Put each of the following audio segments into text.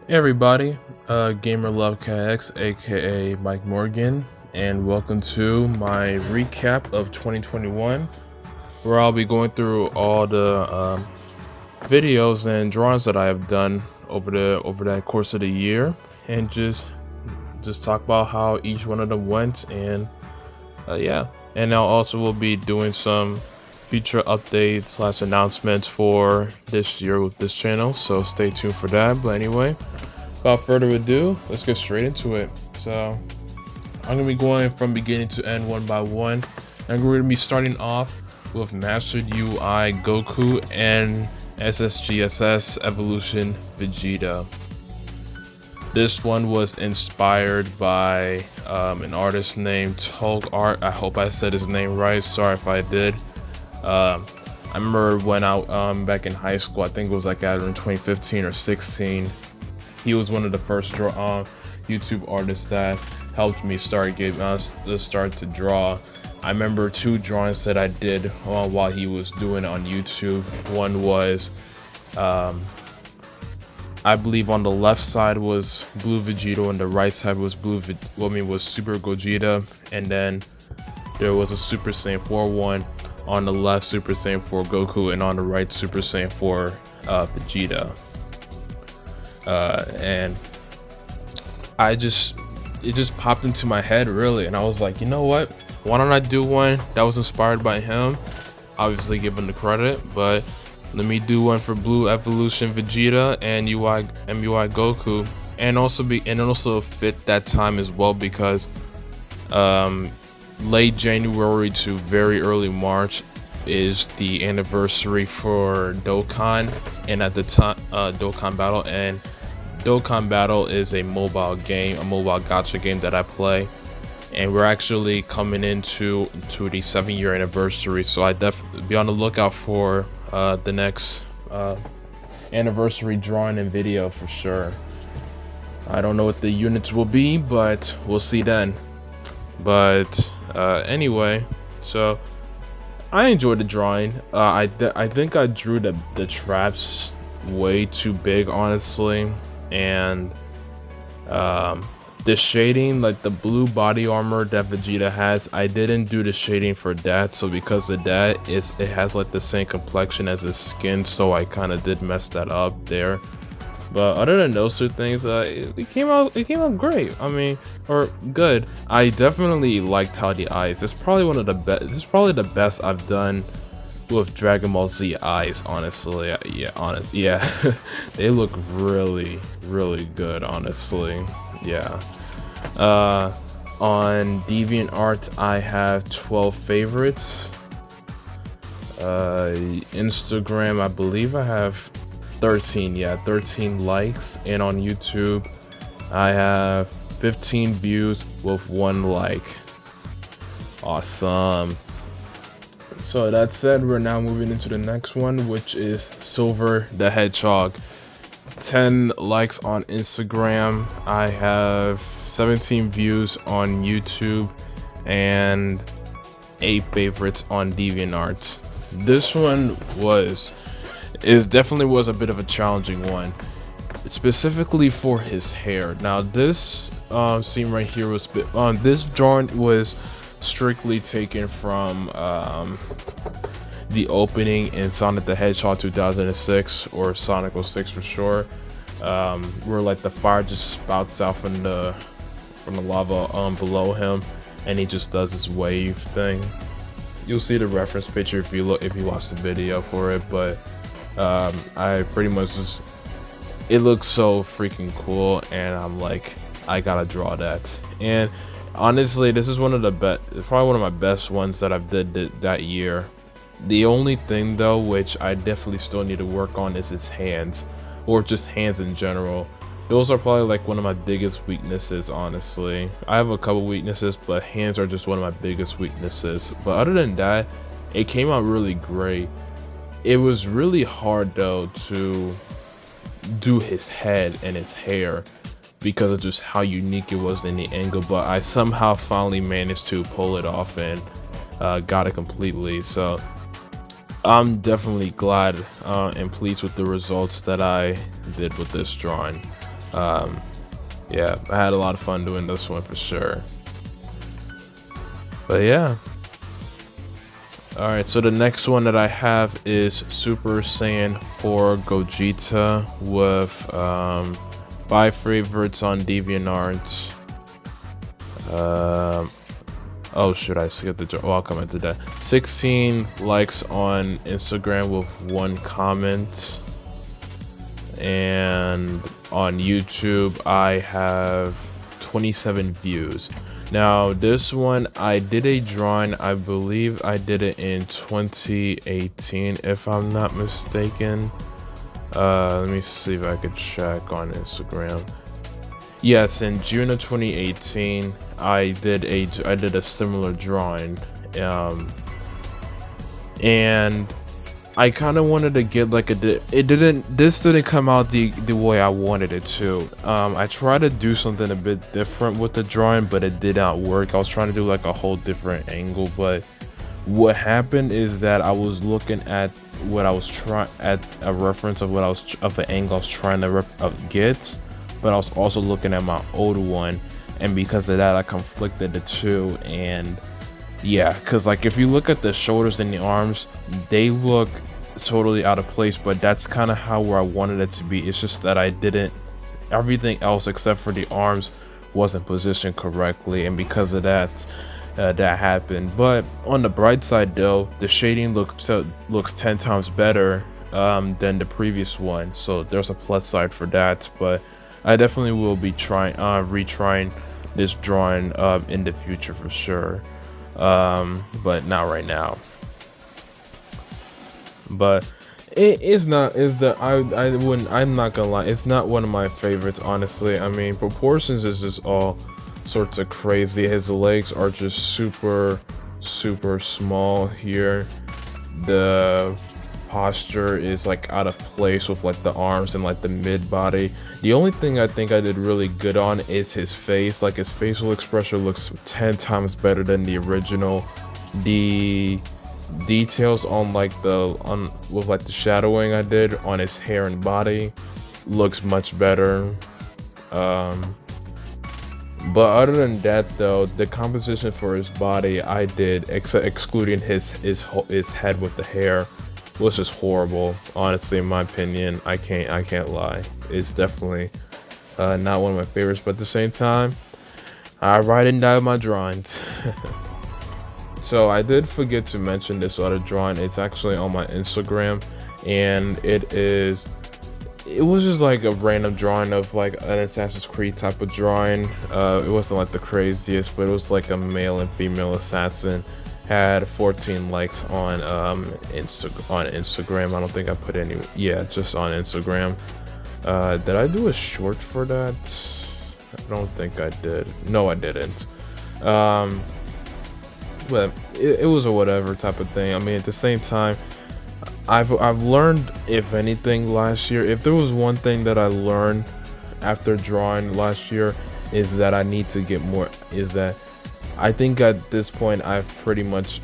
Hey everybody, Gamer Love KX, aka Mike Morgan, and welcome to my recap of 2021, where I'll be going through all the videos and drawings that I have done over that course of the year, and just talk about how each one of them went, and yeah, and I also will be doing some future updates slash announcements for this year with this channel, so stay tuned for that. But anyway, without further ado, let's get straight into it. So I'm gonna be going from beginning to end one by one, and we're gonna be starting off with Mastered UI Goku and SSGSS Evolution Vegeta. This one was inspired by an artist named Tog Art. I hope I said his name right. Sorry if I did. I remember when I back in high school, I think it was like either in 2015 or 16. He was one of the first YouTube artists that helped me start to draw. I remember two drawings that I did while he was doing it on YouTube. One was, I believe on the left side was Blue Vegeta, and the right side was was Super Gogeta, and then there was a Super Saiyan 4 one on the left, Super Saiyan 4 Goku, and on the right, Super Saiyan 4 Vegeta. And it just popped into my head really, and I was like, you know what? Why don't I do one that was inspired by him? Obviously, give him the credit, but let me do one for Blue Evolution Vegeta and MUI Goku, and also fit that time as well, because late January to very early March is the anniversary for Dokkan, and at the time Dokkan Battle, and Dokkan Battle is a mobile game, a mobile gacha game that I play, and we're actually coming into the 7-year anniversary, so I definitely be on the lookout for the next anniversary drawing and video for sure. I don't know what the units will be, but we'll see then. But anyway, so I enjoyed the drawing. I think I drew the traps way too big, honestly, and the shading, like the blue body armor that Vegeta has, I didn't do the shading for that. So because of that, it has like the same complexion as his skin, so I kind of did mess that up there. But other than those two things, it came out great. I mean, or good. I definitely liked how the eyes. It's probably one of the best. This is probably the best I've done with Dragon Ball Z eyes, honestly. Yeah, they look really good, honestly. Yeah. On DeviantArt, I have 12 favorites. Instagram, I believe I have 13. Yeah, 13 likes, and on YouTube, I have 15 views with 1 like. Awesome. So that said, we're now moving into the next one, which is Silver the Hedgehog. 10 likes on Instagram. I have 17 views on YouTube and 8 favorites on DeviantArt. This one definitely was a bit of a challenging one, specifically for his hair. Now this scene right here was this drawing was strictly taken from the opening in Sonic the Hedgehog 2006, or Sonic 06 for sure, where like the fire just spouts out from the lava below him, and he just does this wave thing. You'll see the reference picture if you watch the video for it, but I pretty much it looks so freaking cool, and I'm like, I gotta draw that. And honestly, this is one of the best, probably one of my best ones that I've did that year. The only thing though, which I definitely still need to work on, is his hands, or just hands in general. Those are probably like one of my biggest weaknesses, honestly. I have a couple weaknesses, but hands are just one of my biggest weaknesses. But other than that, it came out really great. It was really hard though to do his head and his hair because of just how unique it was in the angle, but I somehow finally managed to pull it off and got it completely. So I'm definitely glad and pleased with the results that I did with this drawing. Yeah, I had a lot of fun doing this one for sure. But yeah. Alright, so the next one that I have is Super Saiyan 4 Gogeta with 5 favorites on DeviantArt. Oh, should I skip the? Oh, I'll comment to that. 16 likes on Instagram with 1 comment, and on YouTube I have 27 views. Now this one I did a drawing. I believe I did it in 2018, if I'm not mistaken. Let me see if I could check on Instagram. Yes, in June of 2018, I did a similar drawing, and I kind of wanted to get like this didn't come out the way I wanted it to. I tried to do something a bit different with the drawing, but it did not work. I was trying to do like a whole different angle, but what happened is that I was looking at what I was trying at a reference of the angle I was trying to get. But I was also looking at my old one, and because of that I conflicted the two. And yeah, because like if you look at the shoulders and the arms, they look totally out of place, but that's kind of where I wanted it to be. It's just that I didn't, everything else except for the arms wasn't positioned correctly, and because of that that happened. But on the bright side though, the shading looks 10 times better than the previous one, so there's a plus side for that. But I definitely will be retrying this drawing in the future for sure, but not right now. But I'm not gonna lie, it's not one of my favorites, honestly. I mean, proportions is just all sorts of crazy. His legs are just super small here. The posture is like out of place with like the arms and like the mid body. The only thing I think I did really good on is his face. Like his facial expression looks 10 times better than the original. The details on like with like the shadowing I did on his hair and body looks much better. But other than that though, the composition for his body I did, excluding his head with the hair, was just horrible, honestly, in my opinion. I can't lie. It's definitely not one of my favorites, but at the same time, I ride and die with my drawings. So I did forget to mention this other drawing. It's actually on my Instagram, and it was just like a random drawing of like an Assassin's Creed type of drawing. It wasn't like the craziest, but it was like a male and female assassin. Had 14 likes on Instagram. I don't think I put any. Yeah, just on Instagram. Did I do a short for that? I don't think I did. No, I didn't. But it was a whatever type of thing. I mean, at the same time, I've learned, if anything, last year. If there was one thing that I learned after drawing last year, is that I need to get more. Is that I think at this point I've pretty much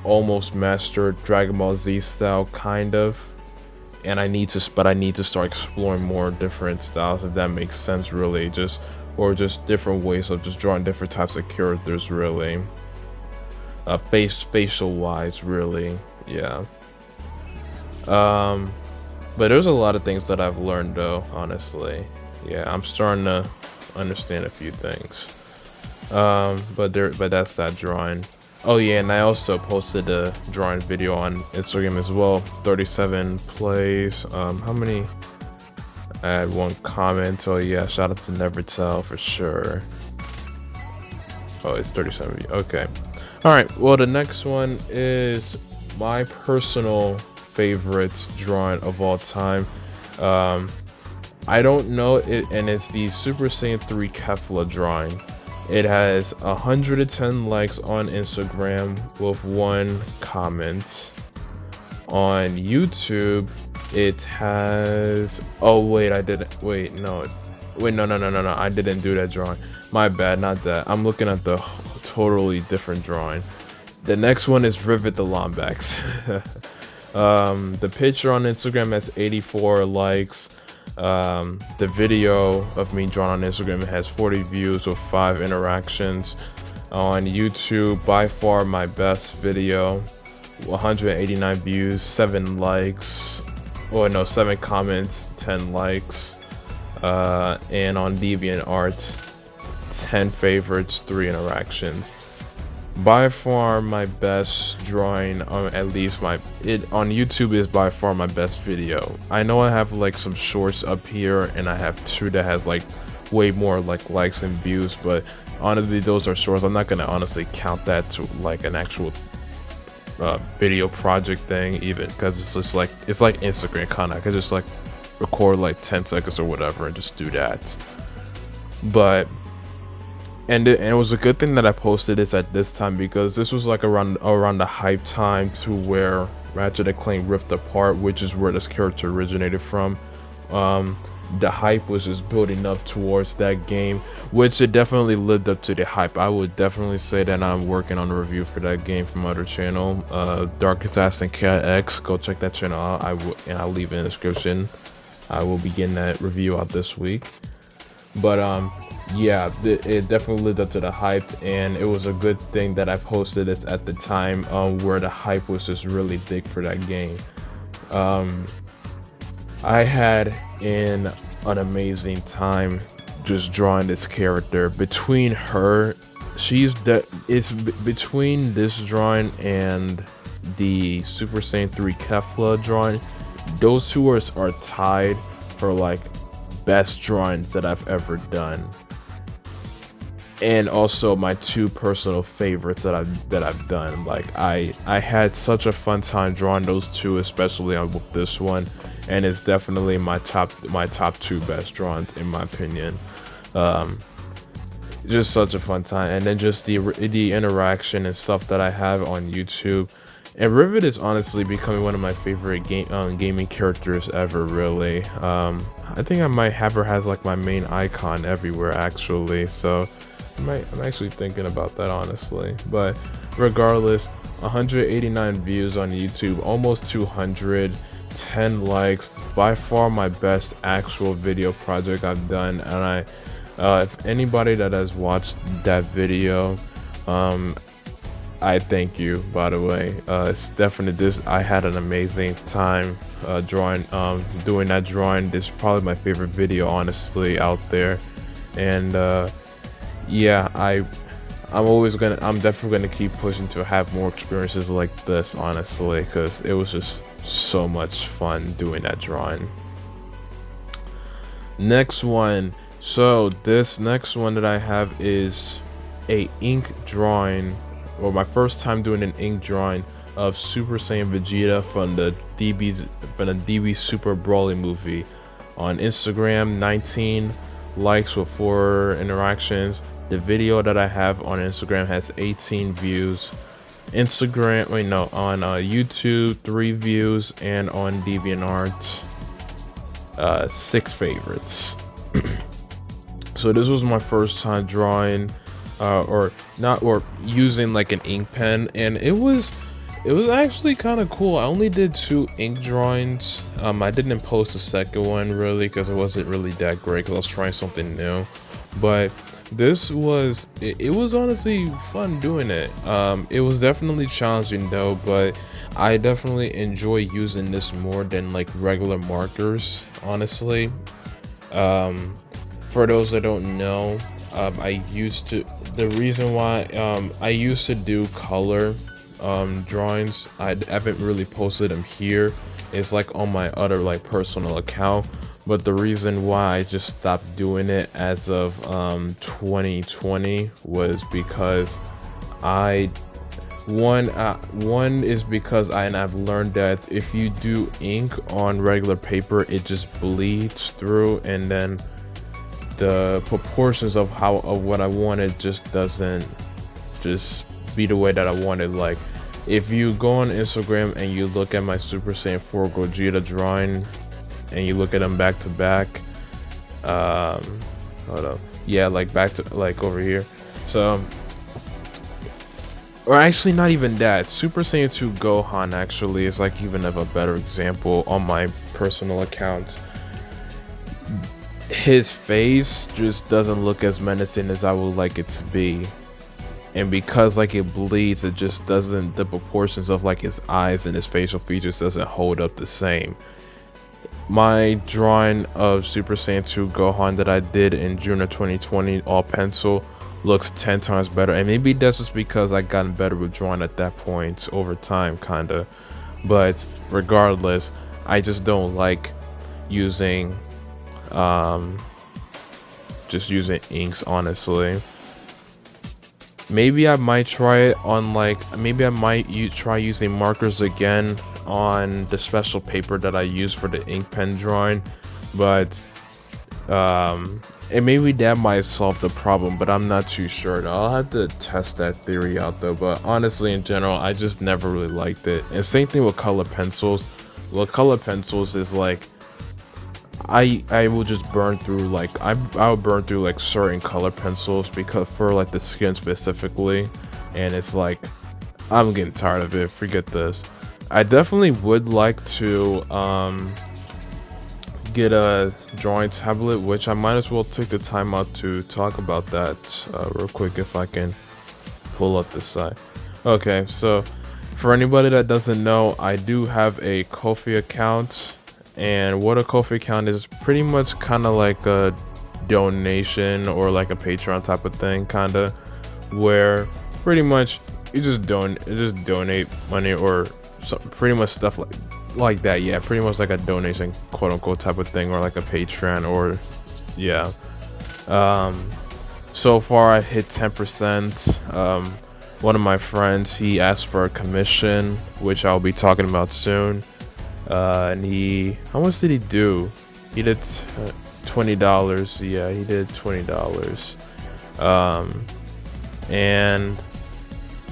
almost mastered Dragon Ball Z style, kind of, and I need to start exploring more different styles, if that makes sense, really. Just different ways of just drawing different types of characters, really. Facial wise, really, yeah. But there's a lot of things that I've learned though, honestly. Yeah, I'm starting to understand a few things. But that's that drawing. Oh yeah, and I also posted a drawing video on Instagram as well. 37 plays. How many? I had 1 comment. Oh yeah, shout out to Never Tell for sure. Oh, it's 37. Okay. All right. Well, the next one is my personal favorite drawing of all time. I don't know it, and it's the Super Saiyan 3 Kefla drawing. It has 110 likes on Instagram with 1 comment. On YouTube, it has. Oh wait, I didn't. Wait, no. No. I didn't do that drawing. My bad, not that. I'm looking at the totally different drawing. The next one is Rivet the Lombax. The picture on Instagram has 84 likes. The video of me drawn on Instagram has 40 views with 5 interactions. On YouTube, by far my best video, 189 views, 7 likes, or no, 7 comments, 10 likes. And on DeviantArt, 10 favorites, 3 interactions. By far my best drawing, at least on YouTube is by far my best video. I know I have like some shorts up here, and I have 2 that has like way more like likes and views, but honestly those are shorts. I'm not gonna honestly count that to like an actual video project thing, even because it's just like, it's like Instagram kind of. I could just like record like 10 seconds or whatever and just do that. But and it was a good thing that I posted this at this time, because this was like around the hype time to where Ratchet & Clank Rift Apart, which is where this character originated from. The hype was just building up towards that game, which it definitely lived up to the hype. I would definitely say that I'm working on a review for that game from other channel, Dark Assassin Cat X. Go check that channel out. I'll leave it in the description. I will be getting that review out this week. But yeah, it definitely lived up to the hype, and it was a good thing that I posted this at the time where the hype was just really big for that game. I had an amazing time just drawing this character. Between her, it's between this drawing and the Super Saiyan 3 Kefla drawing, those two are tied for like best drawings that I've ever done, and also my 2 personal favorites that I've done. Like I had such a fun time drawing those 2, especially on this one, and it's definitely my top 2 best drawings in my opinion. Just such a fun time, and then just the interaction and stuff that I have on YouTube. And Rivet is honestly becoming one of my favorite gaming characters ever, really. I think I might have her as like my main icon everywhere actually, so I'm actually thinking about that honestly. But regardless, 189 views on YouTube, almost 200, 10 likes, by far my best actual video project I've done. And if anybody that has watched that video, I thank you, by the way. It's definitely I had an amazing time drawing, doing that drawing. This is probably my favorite video honestly out there. And yeah, I'm definitely gonna keep pushing to have more experiences like this honestly, because it was just so much fun doing that drawing. Next one. So this next one that I have is a ink drawing, or my first time doing an ink drawing of Super Saiyan Vegeta from the DB Super Broly movie. On Instagram, 19 likes with 4 interactions. The video that I have on Instagram has 18 views. On YouTube, 3 views, and on DeviantArt, 6 favorites. So this was my first time drawing, or using like an ink pen, and it was actually kind of cool. I only did 2 ink drawings. I didn't post the second one really because it wasn't really that great, because I was trying something new. But this was it was honestly fun doing it. It was definitely challenging though, but I definitely enjoy using this more than like regular markers, honestly. For those that don't know, the reason why I used to do color drawings. I haven't really posted them here. It's like on my other like personal account. But the reason why I just stopped doing it as of 2020 was because one is because I've learned that if you do ink on regular paper, it just bleeds through, and then the proportions of what I wanted just doesn't just be the way that I wanted. Like if you go on Instagram and you look at my Super Saiyan 4 Gogeta drawing and you look at them back to back, hold up, yeah, like back to like over here. So, or actually not even that, Super Saiyan 2 Gohan actually is like even of a better example on my personal account. his face just doesn't look as menacing as I would like it to be. And because like it bleeds, it just doesn't, the proportions of like his eyes and his facial features doesn't hold up the same. My drawing of Super Saiyan 2 Gohan that I did in June of 2020, all pencil, looks 10 times better. And maybe that's just because I gotten better with drawing at that point over time, kinda. But regardless, I just don't like using just using inks, honestly. Maybe I might try it on maybe I might try using markers again on the special paper that I use for the ink pen drawing, but and maybe that might solve the problem, but I'm not too sure. I'll have to test that theory out though. But honestly, in general, I just never really liked it. And same thing with color pencils. Well, color pencils is like I will just burn through like I'll burn through like certain color pencils because for like the skin specifically, and it's like I'm getting tired of it. Forget this. I definitely would like to get a drawing tablet, which I might as well take the time out to talk about that real quick if I can pull up this side. Okay, so for anybody that doesn't know, I do have a Ko-fi account. And what a Ko-fi account is pretty much kind of like a donation or like a Patreon type of thing, kind of, where pretty much you just donate money or pretty much stuff like that. Yeah, pretty much like a donation, quote unquote, type of thing, or like a Patreon, or yeah. So far I hit 10%. One of my friends, he asked for a commission, which I'll be talking about soon. And how much did he do? He did $20. Yeah, he did $20. And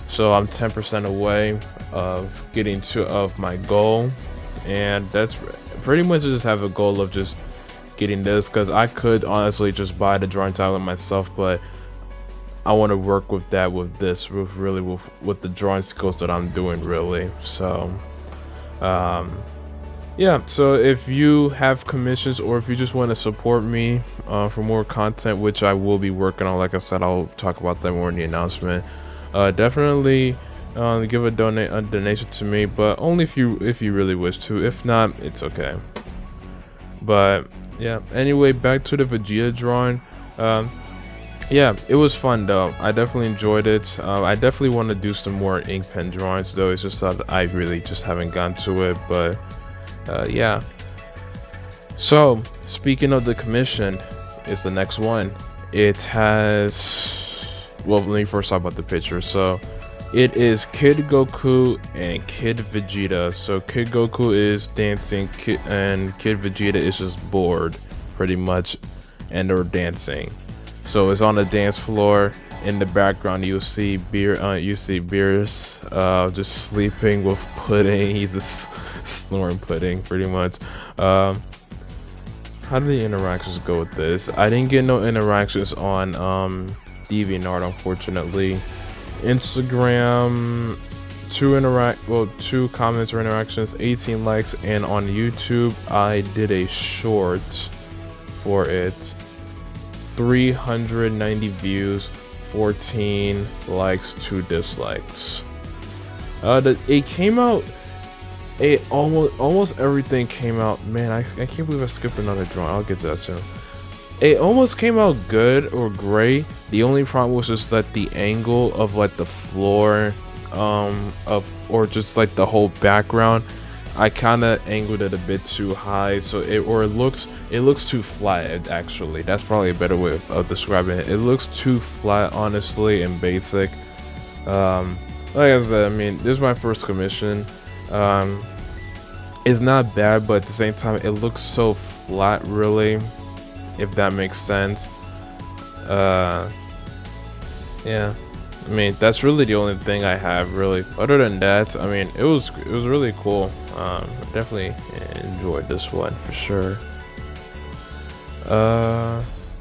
so I'm 10% away of getting of my goal, and that's pretty much just have a goal of just getting this, because I could honestly just buy the drawing tablet myself, but I want to work with that with the drawing skills that I'm doing, really. So yeah, so if you have commissions or if you just want to support me for more content, which I will be working on, like I said, I'll talk about that more in the announcement. Definitely give a donation to me, but only if you really wish to. If not, it's okay. But yeah, anyway, back to the Vegeta drawing. Yeah, it was fun though. I definitely enjoyed it. I definitely want to do some more ink pen drawings though. It's just that I really just haven't gotten to it, but yeah. So speaking of the commission, is the next one. It has, well, let me first talk about the picture. So it is Kid Goku and Kid Vegeta. So Kid Goku is dancing, and Kid Vegeta is just bored, pretty much, and they're dancing. So it's on a dance floor. In the background, you'll see Beerus just sleeping with Pudding. He's just snoring Pudding, pretty much. How do the interactions go with this? I didn't get no interactions on DeviantArt, unfortunately. Instagram, 2 comments or interactions, 18 likes, and on YouTube, I did a short for it. 390 views, 14 likes, 2 dislikes. It came out. Almost everything came out. Man, I can't believe I skipped another drawing. I'll get to that soon. It almost came out good or great. The only problem was just that the angle of like the floor, or just like the whole background, I kind of angled it a bit too high, so it looks too flat. Actually, that's probably a better way of describing it. It looks too flat, honestly, and basic. Like I said, I mean, this is my first commission. It's not bad, but at the same time, it looks so flat, really, if that makes sense. Yeah, I mean, that's really the only thing I have, really. Other than that, I mean, it was really cool. I definitely enjoyed this one for sure.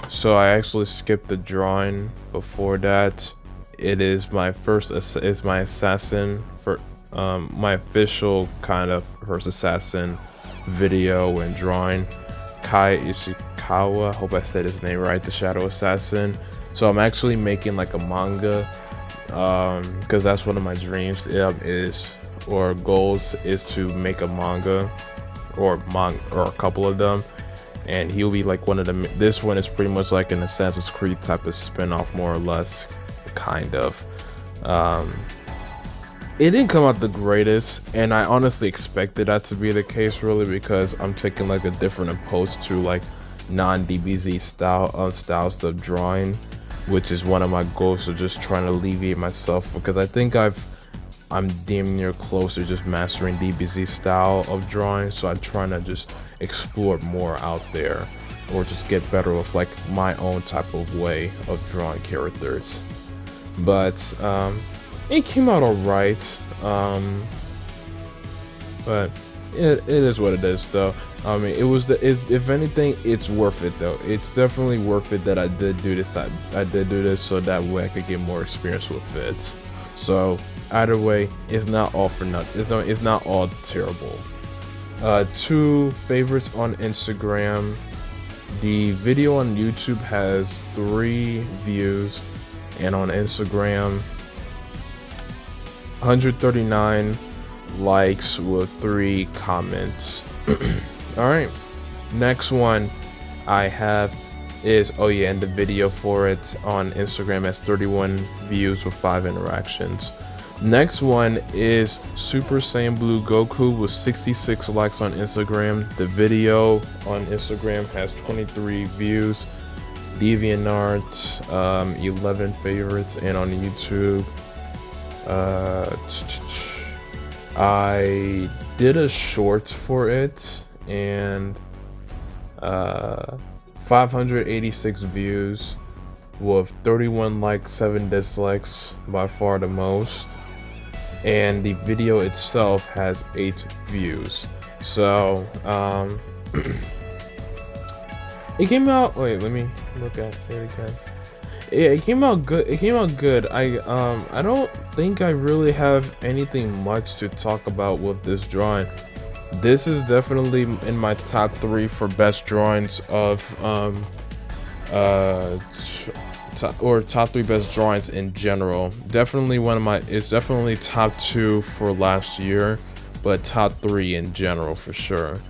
So I actually skipped the drawing before that. It is my my assassin for my official kind of first assassin video and drawing. Kai Ishikawa, hope I said his name right, the Shadow Assassin. So I'm actually making like a manga, because that's one of my dreams or goals is to make a manga or a couple of them, and he'll be like one of them. This one is pretty much like an Assassin's Creed type of spin-off, more or less, kind of. It didn't come out the greatest, and I honestly expected that to be the case, really, because I'm taking like a different approach to like non-DBZ styles of drawing, which is one of my goals. So just trying to alleviate myself, because I think I'm damn near close to just mastering DBZ style of drawing. So I'm trying to just explore more out there, or just get better with like my own type of way of drawing characters. But it came out alright, but it is what it is, though. I mean, if anything, it's worth it, though. It's definitely worth it that I did do this. I did do this so that way I could get more experience with it. So either way, it's not all for nothing. It's not all terrible. 2 favorites on Instagram. The video on YouTube has 3 views, and on Instagram 139 likes with 3 comments. All right, next one I have is, oh yeah, and the video for it on Instagram has 31 views with 5 interactions. Next one is Super Saiyan Blue Goku with 66 likes on Instagram. The video on Instagram has 23 views. DeviantArt, 11 favorites, and on YouTube, I did a short for it, and 586 views with 31 likes, 7 dislikes, by far the most. And the video itself has 8 views. So it came out, wait, let me look at it again. Yeah, it came out good. I don't think I really have anything much to talk about with this drawing. This is definitely in my top 3 for best drawings of top 3 best drawings in general. Definitely it's definitely top 2 for last year, but top 3 in general for sure.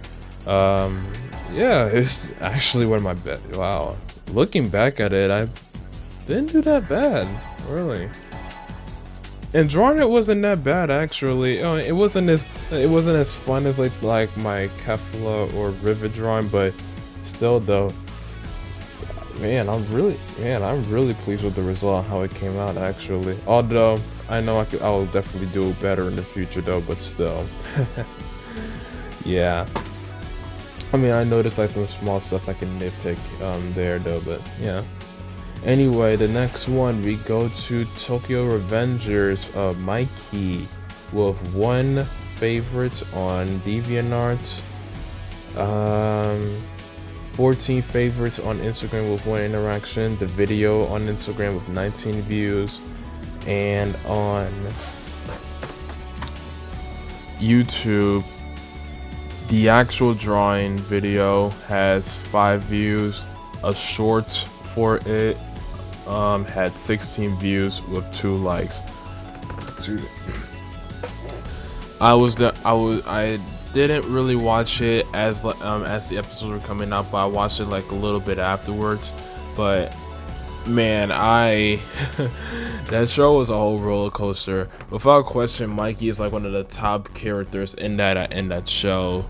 Yeah, it's actually one of my best. Wow, looking back at it, I didn't do that bad, really. And drawing it wasn't that bad, actually. It wasn't as fun as like my Kefla or Rivet drawing, but still, though, man, I'm really pleased with the result, how it came out, actually. Although I know I will definitely do better in the future, though, but still. Yeah, I mean, I noticed like some small stuff I can nitpick there, though, but yeah. Anyway, the next one, we go to Tokyo Revengers, Mikey, with 1 favorite on DeviantArt, 14 favorites on Instagram with 1 interaction, the video on Instagram with 19 views, and on YouTube, the actual drawing video has 5 views. A short for it had 16 views with 2 likes. I didn't really watch it as the episodes were coming out, but I watched it like a little bit afterwards. But man, that show was a whole roller coaster. Without question, Mikey is like one of the top characters in that show.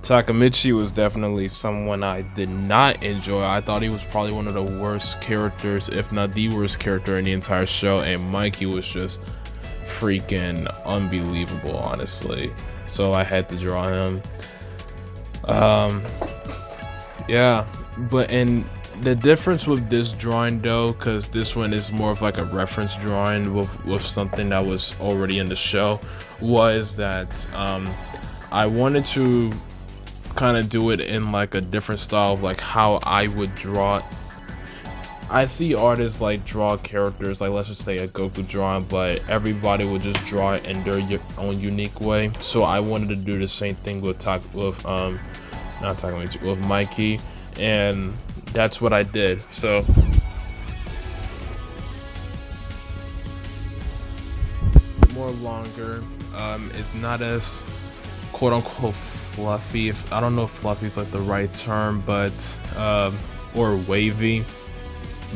Takamichi was definitely someone I did not enjoy. I thought he was probably one of the worst characters, if not the worst character in the entire show, and Mikey was just freaking unbelievable, honestly. So I had to draw him. Yeah, and the difference with this drawing, though, because this one is more of like a reference drawing with something that was already in the show, was that I wanted to kind of do it in like a different style of like how I would draw it. I see artists like draw characters, like let's just say a Goku drawing, but everybody would just draw it in their own unique way. So I wanted to do the same thing with not talking with Mikey, and that's what I did. So more longer, it's not as quote unquote fluffy. If I don't know if fluffy is like the right term, but or wavy,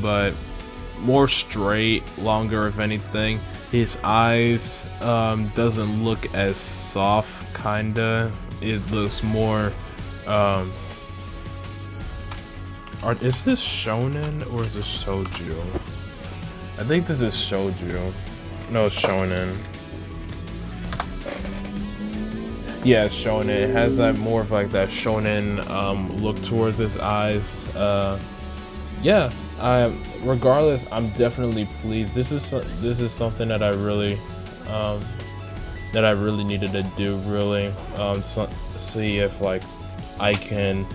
but more straight, longer if anything. His eyes doesn't look as soft, kinda. It looks more is this shonen or is this shoujo? I think this is shoujo. No, it's shonen. Yeah, it's shonen. It has that more of like that shonen look towards his eyes. Yeah, regardless, I'm definitely pleased. This is something that I really needed to do. Really, see if like I can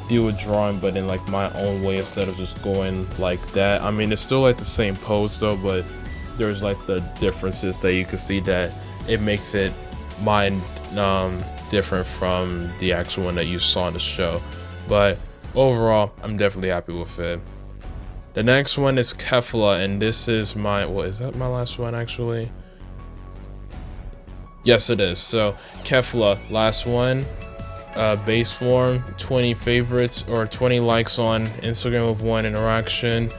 do a drawing, but in like my own way instead of just going like that. I mean, it's still like the same pose though, but there's like the differences that you can see that it makes it mine different from the actual one that you saw in the show. But overall, I'm definitely happy with it. The next one is Kefla, and this is my, what is that, my last one actually? Yes, it is. So Kefla, last one, base form, 20 favorites or 20 likes on Instagram with 1 interaction,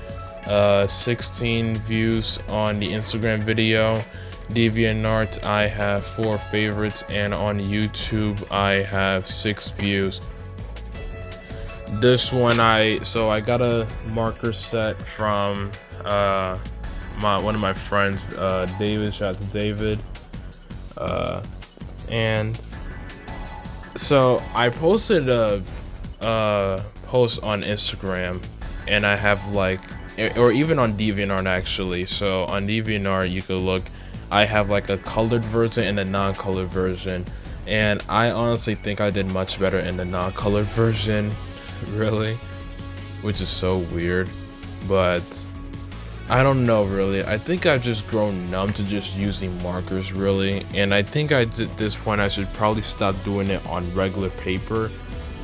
16 views on the Instagram video. DeviantArt, I have 4 favorites, and on YouTube I have 6 views. This one I got a marker set from one of my friends, David. Shout out to David. And so I posted a post on Instagram, and I have like, or even on DeviantArt actually. So on DeviantArt you could look, I have like a colored version and a non-colored version, and I honestly think I did much better in the non-colored version, really, which is so weird, but I don't know really. I think I've just grown numb to just using markers really, and I think at this point I should probably stop doing it on regular paper.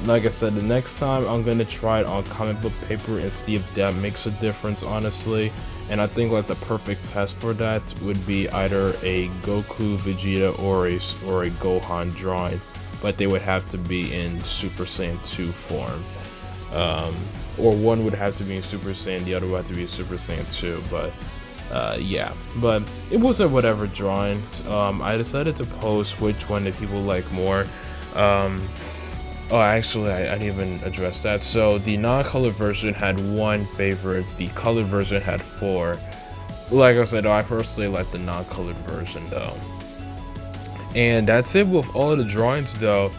Like I said, the next time I'm gonna try it on comic book paper and see if that makes a difference, honestly. And I think like the perfect test for that would be either a Goku, Vegeta, or a Gohan drawing, but they would have to be in Super Saiyan 2 form. Or one would have to be in Super Saiyan, the other would have to be Super Saiyan 2, but yeah. But it was a whatever drawing. I decided to post which one that people like more. Oh, actually, I didn't even address that. So the non-colored version had 1 favorite, the colored version had 4. Like I said, I personally like the non-colored version though. And that's it with all of the drawings though.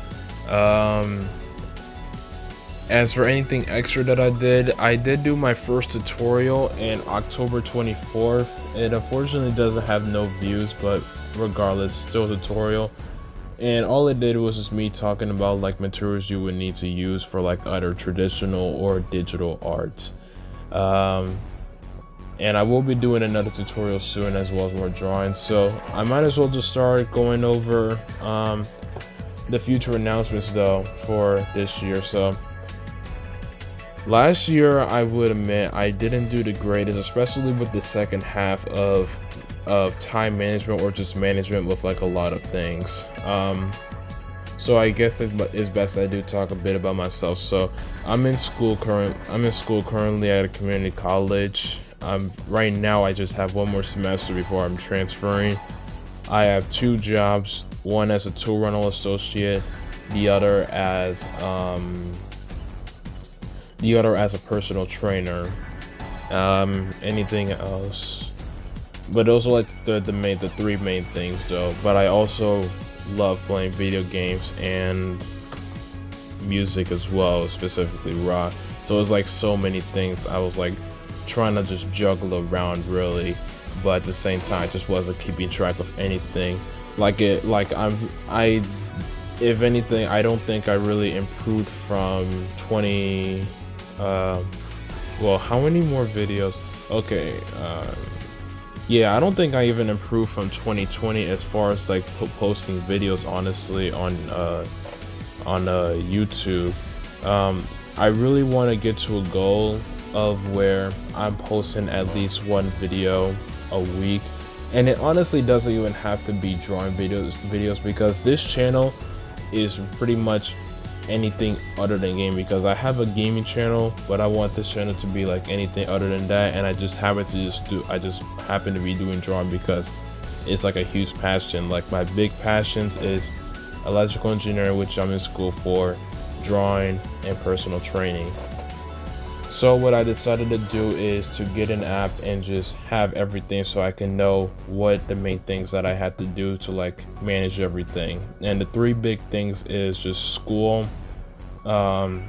As for anything extra that I did do my first tutorial in October 24th. It unfortunately doesn't have no views, but regardless, still a tutorial. And all it did was just me talking about like materials you would need to use for like either traditional or digital art. And I will be doing another tutorial soon, as well as more drawings, so I might as well just start going over the future announcements though for this year. So last year, I would admit I didn't do the greatest, especially with the second half of time management, or just management with like a lot of things. So I guess it's best I do talk a bit about myself. So I'm in school currently at a community college. Right now I just have 1 more semester before I'm transferring. I have 2 jobs, one as a tool rental associate, the other as a personal trainer. Anything else? But those are like the 3 main things though. But I also love playing video games and music as well, specifically rock. So it's like so many things I was like trying to just juggle around really, but at the same time I just wasn't keeping track of anything. If anything, I don't think I really improved from 20 well, how many more videos? Okay, yeah, I don't think I even improved from 2020 as far as like posting videos, honestly, on YouTube. I really want to get to a goal of where I'm posting at least one video a week, and it honestly doesn't even have to be drawing videos because this channel is pretty much anything other than game, because I have a gaming channel, but I want this channel to be like anything other than that, and I just happen to be doing drawing because it's like a huge passion. Like my big passions is electrical engineering, which I'm in school for, drawing, and personal training. So what I decided to do is to get an app and just have everything so I can know what the main things that I have to do to like manage everything. And the three big things is just school, and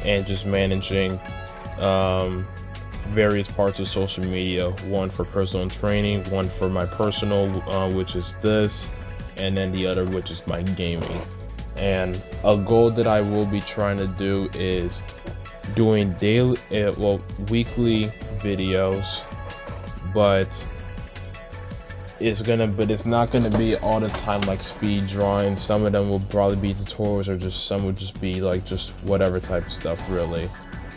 just managing various parts of social media. One for personal training, one for my personal, which is this, and then the other, which is my gaming. And a goal that I will be trying to do is doing weekly videos, but it's not gonna be all the time like speed drawing. Some of them will probably be tutorials, or just some would just be like just whatever type of stuff really.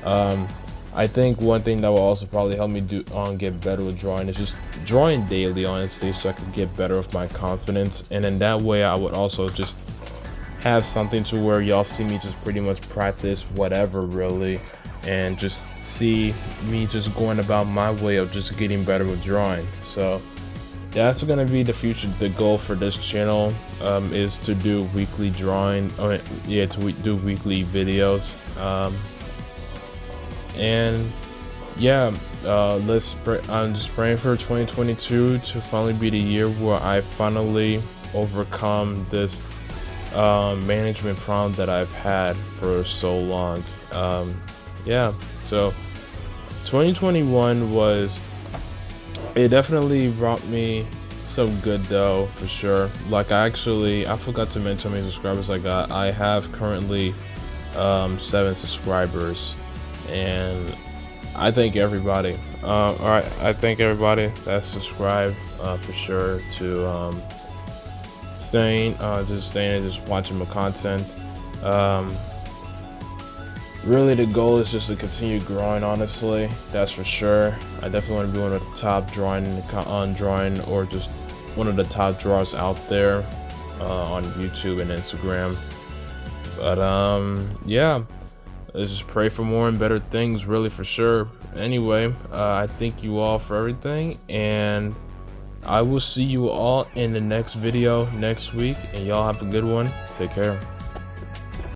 I think one thing that will also probably help me get better with drawing is just drawing daily, honestly, so I can get better with my confidence. And in that way I would also just have something to where y'all see me just pretty much practice whatever really, and just see me just going about my way of just getting better with drawing. So that's gonna be the goal for this channel, is to do weekly drawing, to do weekly videos. And yeah, I'm just praying for 2022 to finally be the year where I finally overcome this management problem that I've had for so long. Yeah, so 2021 it definitely brought me some good though, for sure. Like I forgot to mention how many subscribers I got. I have currently 7 subscribers, and I thank everybody. Alright, I thank everybody that subscribed, for sure, to just watching my content. Really the goal is just to continue growing, honestly, that's for sure. I definitely want to be one of the top drawing or just one of the top drawers out there on YouTube and Instagram. But yeah, let's just pray for more and better things, really, for sure. Anyway, I thank you all for everything, and I will see you all in the next video next week, and y'all have a good one. Take care.